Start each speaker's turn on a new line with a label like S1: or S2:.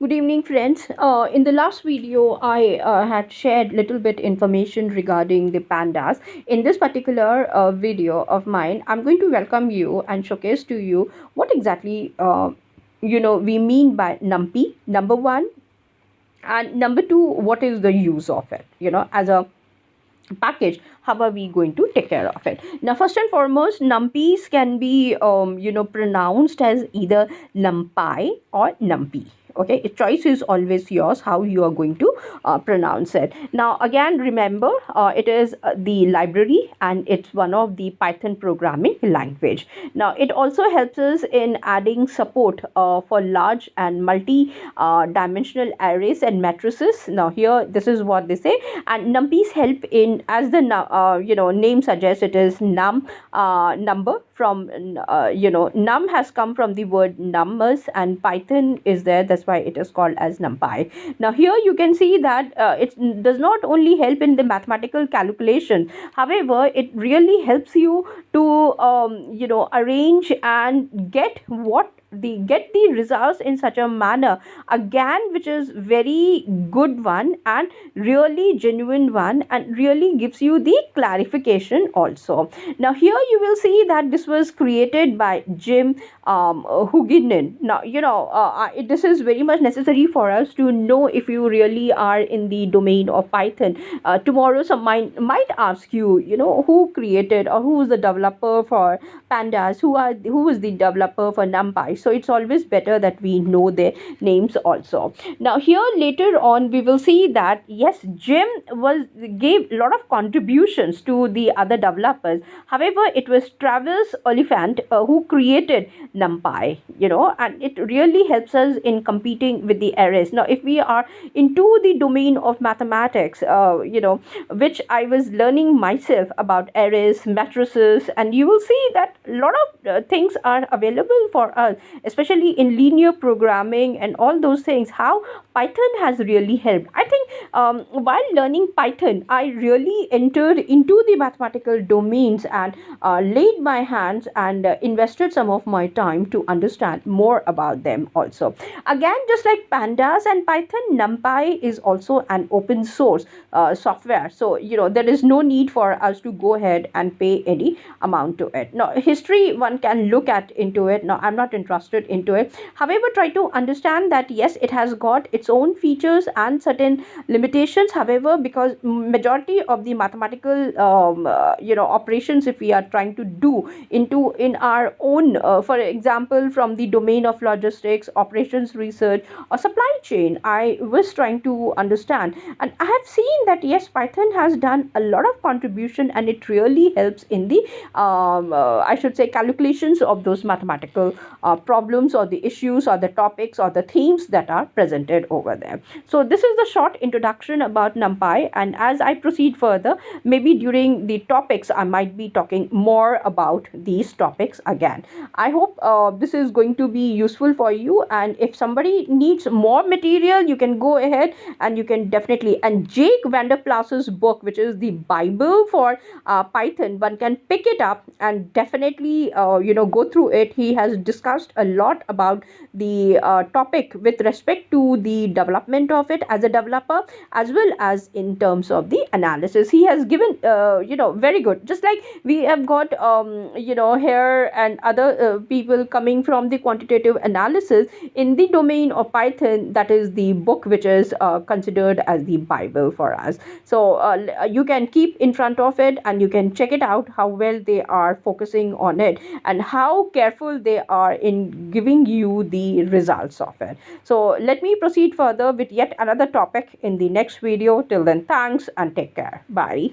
S1: Good evening, friends. In the last video, I had shared little bit information regarding the pandas. In this particular video of mine, I'm going to welcome you and showcase to you what exactly we mean by NumPy. Number one, and number two, what is the use of it? As a package, how are we going to take care of it? Now, first and foremost, numpys can be pronounced as either numpy or numpy. Okay, the choice is always yours how you are going to pronounce it. Now again, remember, it is the library and it's one of the Python programming language. Now it also helps us in adding support for large and multi dimensional arrays and matrices. Now here, this is what they say. And numpys help in, as the name suggests, it is number from num has come from the word numbers, and Python is there, that's why it is called as numpy. Now here you can see that it does not only help in the mathematical calculation, however it really helps you to arrange and get the results in such a manner, again, which is very good one and really genuine one, and really gives you the clarification also. Now here you will see that this was created by Jim Hugginen. Now this is very much necessary for us to know if you really are in the domain of Python. Tomorrow some might ask you, who created or who is the developer for pandas, who is the developer for NumPy. So it's always better that we know their names also. Now here later on we will see that yes, Jim gave a lot of contributions to the other developers. However, it was Travis Oliphant who created NumPy, and it really helps us in competing with the arrays. Now if we are into the domain of mathematics, which I was learning myself about arrays, matrices, and you will see that a lot of things are available for us, especially in linear programming and all those things, how Python has really helped. I think while learning Python, I really entered into the mathematical domains and laid my hands and invested some of my time to understand more about them also. Again, just like pandas and Python, NumPy is also an open source software. So, there is no need for us to go ahead and pay any amount to it. Now, history one can look at into it. Now, I'm not interested into it. However, try to understand that yes, it has got its own features and certain limitations. However, because majority of the mathematical operations, if we are trying to do in our own, for example, from the domain of logistics, operations research, or supply chain, I was trying to understand, and I have seen that yes, Python has done a lot of contribution, and it really helps in the I should say calculations of those mathematical problems or the issues or the topics or the themes that are presented over there. So this is the short introduction about NumPy, and as I proceed further, maybe during the topics I might be talking more about these topics again. I hope this is going to be useful for you, and if somebody needs more material, you can go ahead and you can definitely, and Jake Vanderplas's book, which is the Bible for Python, one can pick it up and definitely go through it. He has discussed a lot about the topic with respect to the development of it as a developer, as well as in terms of the analysis. He has given very good, just like we have got here and other people coming from the quantitative analysis in the domain of Python. That is the book which is considered as the Bible for us. So you can keep in front of it and you can check it out, how well they are focusing on it and how careful they are in giving you the results of it. So let me proceed further with yet another topic in the next video. Till then, thanks and take care. Bye.